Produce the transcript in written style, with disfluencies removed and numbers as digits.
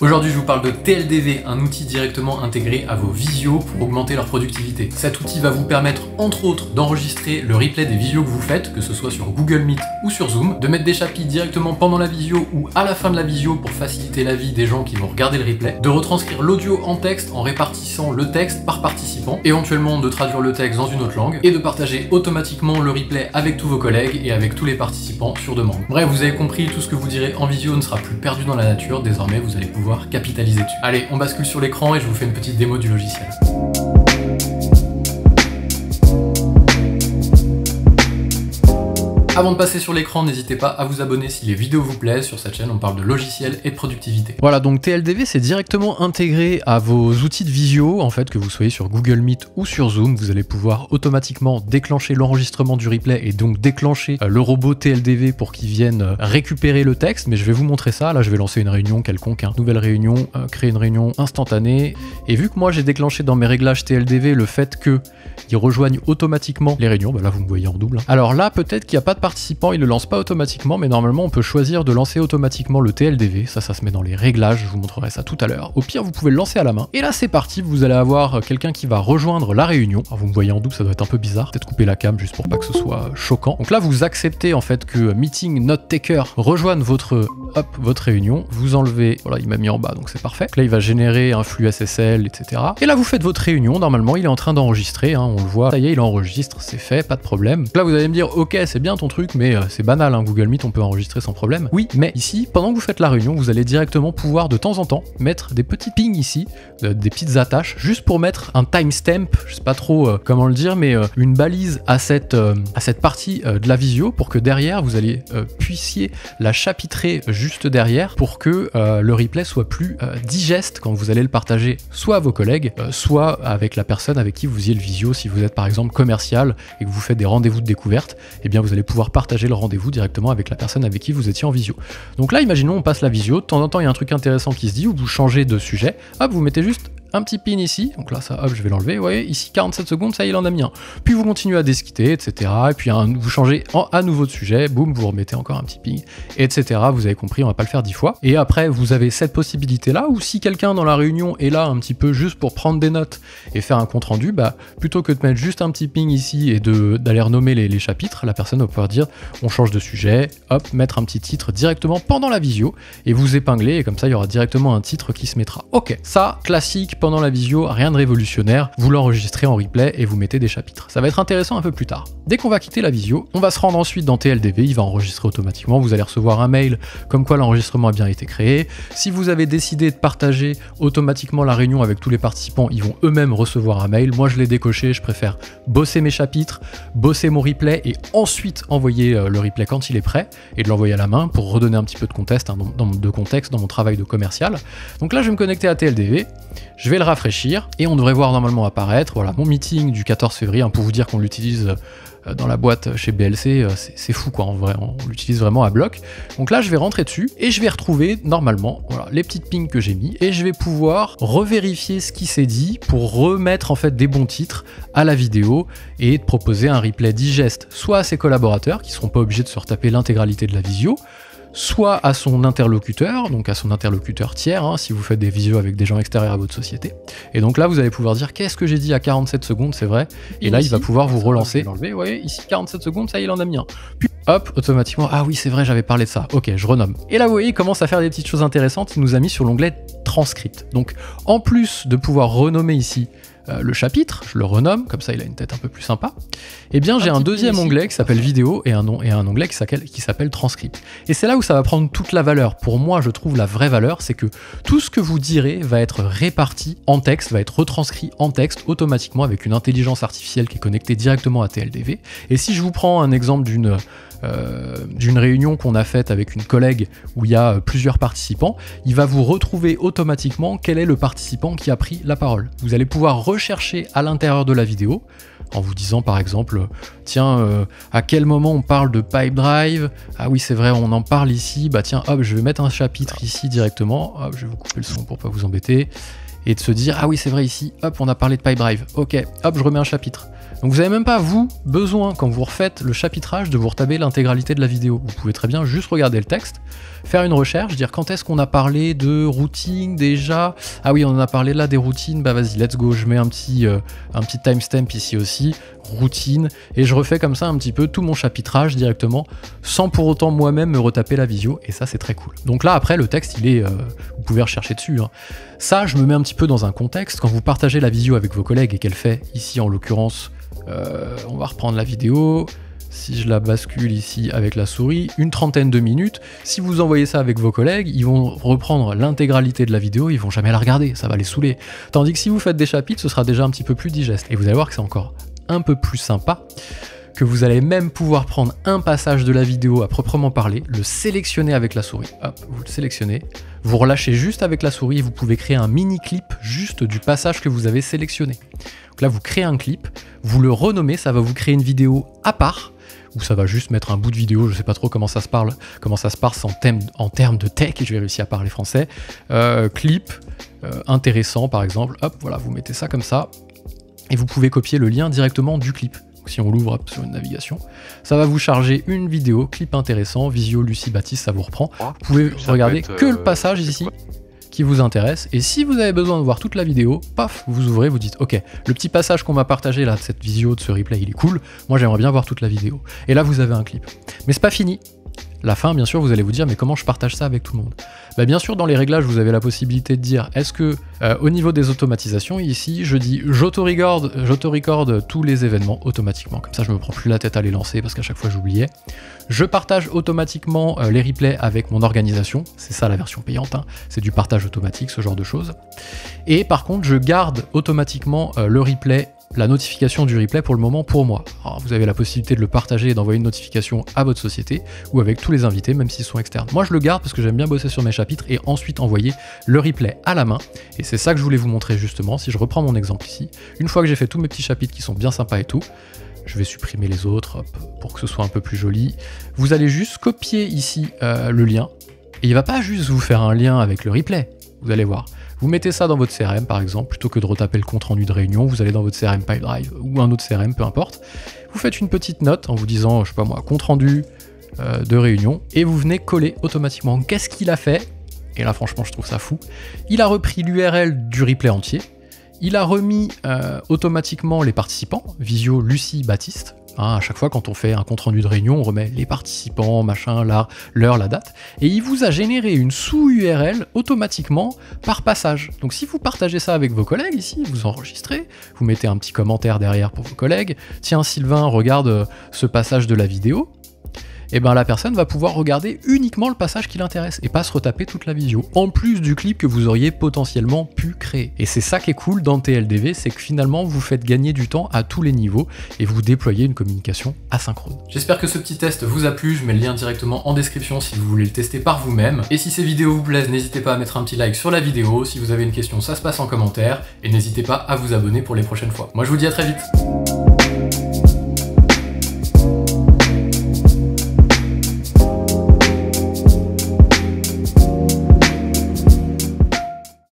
Aujourd'hui, je vous parle de TLDV, un outil directement intégré à vos visios pour augmenter leur productivité. Cet outil va vous permettre, entre autres, d'enregistrer le replay des visios que vous faites, que ce soit sur Google Meet ou sur Zoom, de mettre des chapitres directement pendant la visio ou à la fin de la visio pour faciliter la vie des gens qui vont regarder le replay, de retranscrire l'audio en texte en répartissant le texte par participant, éventuellement de traduire le texte dans une autre langue, et de partager automatiquement le replay avec tous vos collègues et avec tous les participants sur demande. Bref, vous avez compris, tout ce que vous direz en visio ne sera plus perdu dans la nature, désormais vous allez pouvoir capitaliser dessus. Allez, on bascule sur l'écran et je vous fais une petite démo du logiciel. Avant de passer sur l'écran, n'hésitez pas à vous abonner si les vidéos vous plaisent. Sur cette chaîne, on parle de logiciels et de productivité. Voilà, donc TLDV, c'est directement intégré à vos outils de visio, en fait, que vous soyez sur Google Meet ou sur Zoom. Vous allez pouvoir automatiquement déclencher l'enregistrement du replay et donc déclencher le robot TLDV pour qu'il vienne récupérer le texte. Mais je vais vous montrer ça. Là, je vais lancer une réunion quelconque. Nouvelle réunion, créer une réunion instantanée. Et vu que moi, j'ai déclenché dans mes réglages TLDV le fait qu'il rejoigne automatiquement les réunions, bah là, vous me voyez en double. Alors là, peut-être qu'il n'y a pas de participant, il le lance pas automatiquement, mais normalement on peut choisir de lancer automatiquement le TLDV, ça se met dans les réglages, je vous montrerai ça tout à l'heure. Au pire vous pouvez le lancer à la main, et là c'est parti, vous allez avoir quelqu'un qui va rejoindre la réunion. Alors vous me voyez en double, ça doit être un peu bizarre, peut-être couper la cam juste pour pas que ce soit choquant. Donc là vous acceptez en fait que Meeting Note Taker rejoigne votre réunion, vous enlevez, voilà il m'a mis en bas donc c'est parfait. Donc là il va générer un flux SSL, etc. Et là vous faites votre réunion, normalement il est en train d'enregistrer, on le voit, ça y est il enregistre, c'est fait, pas de problème. Donc là vous allez me dire ok c'est bien ton truc, mais c'est banal, Google Meet on peut enregistrer sans problème. Oui, mais ici, pendant que vous faites la réunion, vous allez directement pouvoir de temps en temps mettre des petits pings ici, des petites attaches, juste pour mettre un timestamp, je sais pas trop comment le dire, mais une balise à cette partie de la visio pour que derrière vous allez puissiez la chapitrer juste derrière pour que le replay soit plus digeste quand vous allez le partager soit à vos collègues, soit avec la personne avec qui vous faisiez le visio. Si vous êtes par exemple commercial et que vous faites des rendez-vous de découverte, eh bien vous allez pouvoir partager le rendez-vous directement avec la personne avec qui vous étiez en visio. Donc là, imaginons, on passe la visio, de temps en temps, il y a un truc intéressant qui se dit, ou vous changez de sujet, hop, vous mettez juste un petit pin ici, donc là ça hop je vais l'enlever, vous voyez ici 47 secondes, ça il en a mis un. Puis vous continuez à discuter, etc. Et puis vous changez à nouveau de sujet, boum, vous remettez encore un petit ping, etc. Vous avez compris, on va pas le faire 10 fois. Et après vous avez cette possibilité là, où si quelqu'un dans la réunion est là un petit peu juste pour prendre des notes et faire un compte rendu, bah plutôt que de mettre juste un petit ping ici et d'aller renommer les chapitres, la personne va pouvoir dire on change de sujet, hop, mettre un petit titre directement pendant la visio et vous épingler, et comme ça il y aura directement un titre qui se mettra. Ok, ça classique pendant la visio, rien de révolutionnaire, vous l'enregistrez en replay et vous mettez des chapitres. Ça va être intéressant un peu plus tard. Dès qu'on va quitter la visio, on va se rendre ensuite dans TLDV, il va enregistrer automatiquement, vous allez recevoir un mail comme quoi l'enregistrement a bien été créé. Si vous avez décidé de partager automatiquement la réunion avec tous les participants, ils vont eux-mêmes recevoir un mail. Moi je l'ai décoché, je préfère bosser mes chapitres, bosser mon replay et ensuite envoyer le replay quand il est prêt et de l'envoyer à la main pour redonner un petit peu de contexte, de contexte dans mon travail de commercial. Donc là je vais me connecter à TLDV, je vais le rafraîchir et on devrait voir normalement apparaître, voilà, mon meeting du 14 février, pour vous dire qu'on l'utilise dans la boîte chez BLC, c'est fou quoi, en vrai, on l'utilise vraiment à bloc. Donc là je vais rentrer dessus et je vais retrouver normalement voilà, les petites pings que j'ai mis et je vais pouvoir revérifier ce qui s'est dit pour remettre en fait des bons titres à la vidéo et de proposer un replay digeste soit à ses collaborateurs qui seront pas obligés de se retaper l'intégralité de la visio, soit à son interlocuteur, donc à son interlocuteur tiers, si vous faites des visios avec des gens extérieurs à votre société. Et donc là, vous allez pouvoir dire qu'est-ce que j'ai dit à 47 secondes, c'est vrai. Et là, il va pouvoir vous relancer. Vous voyez, ici 47 secondes, ça il en a mis un. Puis hop, automatiquement, ah oui, c'est vrai, j'avais parlé de ça. Ok, je renomme. Et là, vous voyez, il commence à faire des petites choses intéressantes. Il nous a mis sur l'onglet transcript. Donc, en plus de pouvoir renommer ici le chapitre, je le renomme, comme ça il a une tête un peu plus sympa, et bien j'ai un deuxième onglet qui s'appelle vidéo et un onglet qui s'appelle transcript. Et c'est là où ça va prendre toute la valeur. Pour moi, je trouve la vraie valeur, c'est que tout ce que vous direz va être réparti en texte, va être retranscrit en texte automatiquement avec une intelligence artificielle qui est connectée directement à TLDV. Et si je vous prends un exemple d'une réunion qu'on a faite avec une collègue où il y a plusieurs participants, il va vous retrouver automatiquement quel est le participant qui a pris la parole. Vous allez pouvoir rechercher à l'intérieur de la vidéo en vous disant par exemple tiens à quel moment on parle de Pipedrive, ah oui c'est vrai on en parle ici, bah tiens hop je vais mettre un chapitre ici directement, hop je vais vous couper le son pour pas vous embêter. et de se dire ah oui c'est vrai ici, hop on a parlé de Pipedrive, ok, hop je remets un chapitre. Donc vous n'avez même pas, vous, besoin, quand vous refaites le chapitrage, de vous retaper l'intégralité de la vidéo. Vous pouvez très bien juste regarder le texte, faire une recherche, dire quand est-ce qu'on a parlé de routing déjà. Ah oui, on en a parlé là des routines, bah vas-y, let's go, je mets un petit timestamp ici aussi, routine, et je refais comme ça un petit peu tout mon chapitrage directement, sans pour autant moi-même me retaper la visio, et ça c'est très cool. Donc là, après, le texte, il est... vous pouvez rechercher dessus. Hein. Ça, je me mets un petit peu dans un contexte, quand vous partagez la visio avec vos collègues, et qu'elle fait, ici en l'occurrence, on va reprendre la vidéo, si je la bascule ici avec la souris, une trentaine de minutes. Si vous envoyez ça avec vos collègues, ils vont reprendre l'intégralité de la vidéo, ils vont jamais la regarder, ça va les saouler. Tandis que si vous faites des chapitres, ce sera déjà un petit peu plus digeste. Et vous allez voir que c'est encore un peu plus sympa, que vous allez même pouvoir prendre un passage de la vidéo à proprement parler, le sélectionner avec la souris. Hop, vous le sélectionnez, vous relâchez juste avec la souris et vous pouvez créer un mini clip juste du passage que vous avez sélectionné. Donc là, vous créez un clip, vous le renommez, ça va vous créer une vidéo à part, ou ça va juste mettre un bout de vidéo, je sais pas trop comment ça se passe en termes de tech, et je vais réussir à parler français. Clip intéressant par exemple, hop, voilà, vous mettez ça comme ça, et vous pouvez copier le lien directement du clip. Donc, si on l'ouvre sur une navigation, ça va vous charger une vidéo, clip intéressant, visio Lucie Baptiste, ça vous reprend. Vous pouvez regarder que le passage ici qui vous intéresse, et si vous avez besoin de voir toute la vidéo, paf, vous ouvrez, vous dites ok, le petit passage qu'on m'a partagé là de cette visio, de ce replay, il est cool, moi j'aimerais bien voir toute la vidéo. Et là vous avez un clip. Mais c'est pas fini. La fin, bien sûr, vous allez vous dire mais comment je partage ça avec tout le monde? Bah, bien sûr, dans les réglages, vous avez la possibilité de dire est-ce que au niveau des automatisations, ici, je dis j'auto-record tous les événements automatiquement. Comme ça, je me prends plus la tête à les lancer parce qu'à chaque fois j'oubliais. Je partage automatiquement les replays avec mon organisation. C'est ça la version payante, hein. C'est du partage automatique, ce genre de choses. Et par contre, je garde automatiquement le replay, la notification du replay pour le moment pour moi. Alors, vous avez la possibilité de le partager et d'envoyer une notification à votre société ou avec tous les invités, même s'ils sont externes. Moi je le garde parce que j'aime bien bosser sur mes chapitres et ensuite envoyer le replay à la main. Et c'est ça que je voulais vous montrer justement. Si je reprends mon exemple ici, une fois que j'ai fait tous mes petits chapitres qui sont bien sympas et tout, je vais supprimer les autres hop, pour que ce soit un peu plus joli. Vous allez juste copier ici le lien et il va pas juste vous faire un lien avec le replay. Vous allez voir. Vous mettez ça dans votre CRM par exemple, plutôt que de retaper le compte rendu de réunion, vous allez dans votre CRM Pipedrive ou un autre CRM, peu importe. Vous faites une petite note en vous disant, je sais pas moi, compte rendu de réunion, et vous venez coller automatiquement. Qu'est-ce qu'il a fait? Et là franchement je trouve ça fou. Il a repris l'URL du replay entier, il a remis automatiquement les participants, visio Lucie Baptiste. Hein, à chaque fois quand on fait un compte rendu de réunion, on remet les participants, machin, l'heure, la date, et il vous a généré une sous-URL automatiquement par passage. Donc si vous partagez ça avec vos collègues ici, vous enregistrez, vous mettez un petit commentaire derrière pour vos collègues, tiens Sylvain, regarde ce passage de la vidéo, et ben la personne va pouvoir regarder uniquement le passage qui l'intéresse et pas se retaper toute la visio, en plus du clip que vous auriez potentiellement pu créer. Et c'est ça qui est cool dans TLDV, c'est que finalement vous faites gagner du temps à tous les niveaux et vous déployez une communication asynchrone. J'espère que ce petit test vous a plu, je mets le lien directement en description si vous voulez le tester par vous-même. Et si ces vidéos vous plaisent, n'hésitez pas à mettre un petit like sur la vidéo, si vous avez une question ça se passe en commentaire, et n'hésitez pas à vous abonner pour les prochaines fois. Moi je vous dis à très vite.